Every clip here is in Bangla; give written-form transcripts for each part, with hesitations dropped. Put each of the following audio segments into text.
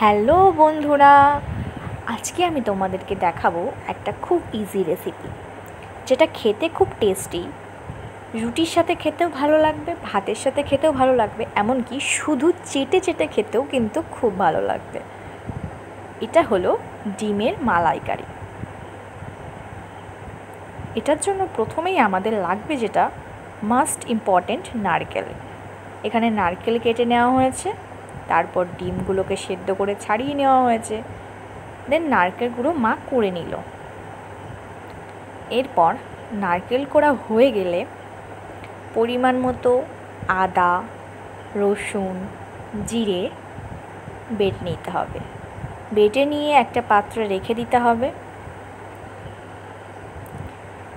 হ্যালো বন্ধুরা, আজকে আমি তোমাদেরকে দেখাবো একটা খুব ইজি রেসিপি, যেটা খেতে খুব টেস্টি। রুটির সাথে খেতেও ভালো লাগবে, ভাতের সাথে খেতেও ভালো লাগবে, এমনকি শুধু চেটে চেটে খেতেও কিন্তু খুব ভালো লাগবে। এটা হলো ডিমের মালাইকারি। এটার জন্য প্রথমেই আমাদের লাগবে যেটা মাস্ট ইম্পর্ট্যান্ট, নারকেল। এখানে নারকেল কেটে নেওয়া হয়েছে, তারপর ডিমগুলোকে সেদ্ধ করে ছাড়িয়ে নেওয়া হয়েছে, দেন নারকেলগুলো মা কুড়ে নিল। এরপর নারকেল কোড়া হয়ে গেলে পরিমাণ মতো আদা, রসুন, জিরে বেটে নিতে হবে। বেটে নিয়ে একটা পাত্রে রেখে দিতে হবে।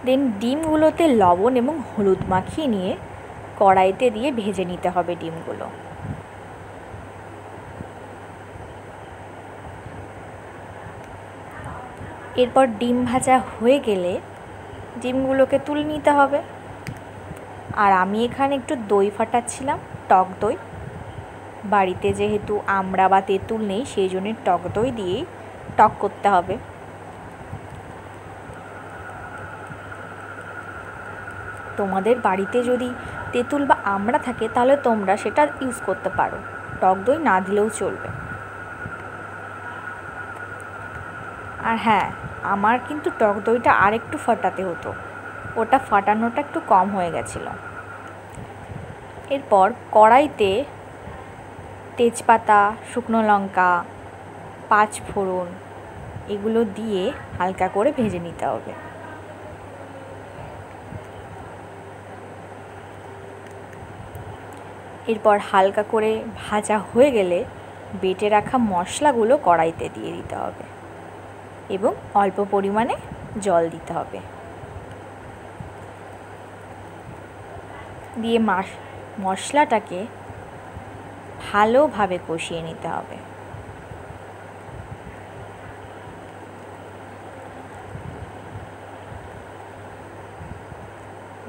দেন ডিমগুলোতে লবণ এবং হলুদ মাখিয়ে নিয়ে কড়াইতে দিয়ে ভেজে নিতে হবে ডিমগুলো। এরপর ডিম ভাজা হয়ে গেলে ডিমগুলোকে তুলে নিতে হবে। আর আমি এখানে একটু দই ফাটাচ্ছিলাম, টক দই। বাড়িতে যেহেতু আমড়া বা তেঁতুল নেই, সেই জন্য টক দই দিয়েই টক করতে হবে। তোমাদের বাড়িতে যদি তেঁতুল বা আমড়া থাকে তাহলে তোমরা সেটা ইউজ করতে পারো, টক দই না দিলেও চলবে। আর হ্যাঁ, আমার কিন্তু টক দইটা আর একটু ফাটাতে হতো, ওটা ফাটানোটা একটু কম হয়ে গেছিল। এরপর কড়াইতে তেজপাতা, শুকনো লঙ্কা, পাঁচ ফোড়ন এগুলো দিয়ে হালকা করে ভেজে নিতে হবে। এরপর হালকা করে ভাজা হয়ে গেলে বেটে রাখা মশলাগুলো কড়াইতে দিয়ে দিতে হবে এবং অল্প পরিমাণে জল দিতে হবে। দিয়ে মশলাটাকে ভালোভাবে কষিয়ে নিতে হবে।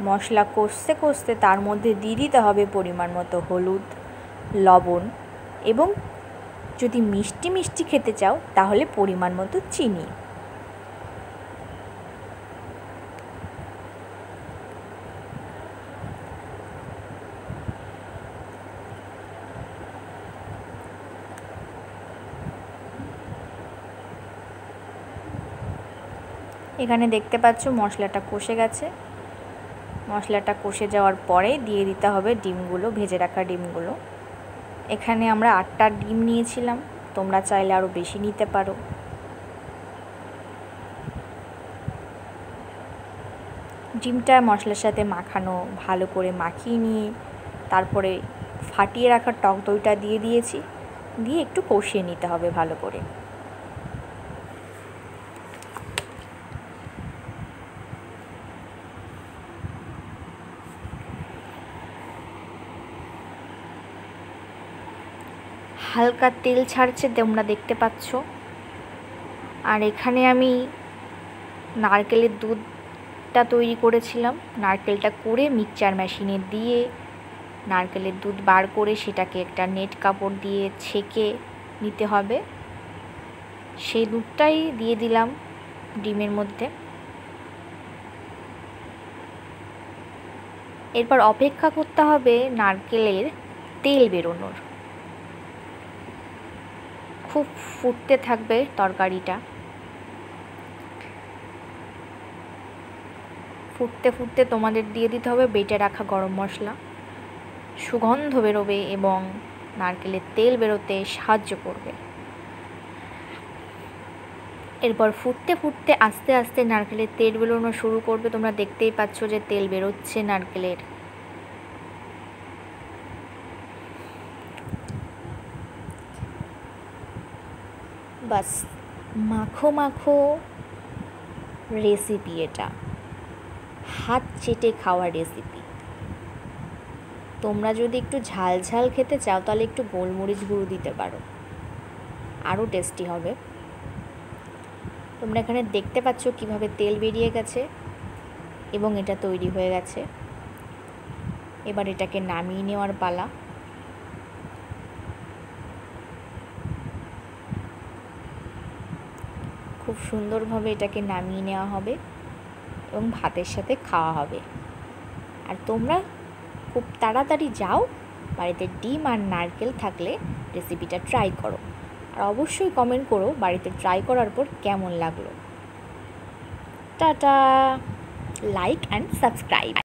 মশলা কষতে কষতে তার মধ্যে দিয়ে দিতে হবে পরিমাণ মতো হলুদ, লবণ এবং যদি মিষ্টি মিষ্টি খেতে চাও তাহলে পরিমাণ মতো চিনি। এখানে দেখতে পাচ্ছ মশলাটা কষে গেছে। মশলাটা কষে যাওয়ার পরে দিয়ে দিতে হবে ডিমগুলো, ভেজে রাখা ডিমগুলো। এখানে আমরা 8টা ডিম নিয়েছিলাম, তোমরা চাইলে আরও বেশি নিতে পারো। ডিমটা মশলার সাথে মাখানো, ভালো করে মাখিয়ে নিয়ে তারপরে ফাটিয়ে রাখা টক দইটা দিয়ে দিয়েছি, দিয়ে একটু কষিয়ে নিতে হবে ভালো করে। হালকা তেল ছাড়ছে, তোমরা দেখতে পাচ্ছ। আর এখানে আমি নারকেলের দুধটা তৈরি করেছিলাম। নারকেলটা করে মিক্সচার মেশিনে দিয়ে নারকেলের দুধ বার করে সেটাকে একটা নেট কাপড় দিয়ে ছেঁকে নিতে হবে। সেই দুধটাই দিয়ে দিলাম ডিমের মধ্যে। এরপর অপেক্ষা করতে হবে নারকেলের তেল বেরোনোর। খুব ফুটতে থাকবে তরকারিটা। ফুটতে ফুটতে তোমাদের দিয়ে দিতে হবে বেটে রাখা গরম মশলা। সুগন্ধ বেরোবে এবং নারকেলের তেল বেরোতে সাহায্য করবে। এরপর ফুটতে ফুটতে আস্তে আস্তে নারকেলের তেল বেরোনো শুরু করবে। তোমরা দেখতেই পাচ্ছ যে তেল বেরোচ্ছে নারকেলের। বাস, মাখো মাখো রেসিপি এটা, হাত চেটে খাওয়ার রেসিপি। তোমরা যদি একটু ঝাল ঝাল খেতে চাও তাহলে একটু গোলমরিচ গুঁড়ো দিতে পারো, আরও টেস্টি হবে। তোমরা এখানে দেখতে পাচ্ছ কিভাবে তেল বেরিয়ে গেছে এবং এটা তৈরি হয়ে গেছে। এবার এটাকে নামিয়ে নেওয়ার পালা। খুব সুন্দরভাবে এটাকে নামিয়ে নেওয়া হবে এবং ভাতের সাথে খাওয়া হবে। আর তোমরা খুব তাড়াতাড়ি যাও, বাড়িতে ডিম আর নারকেল থাকলে রেসিপিটা ট্রাই করো। আর অবশ্যই কমেন্ট করো বাড়িতে ট্রাই করার পর কেমন লাগলো। Tata, like and subscribe.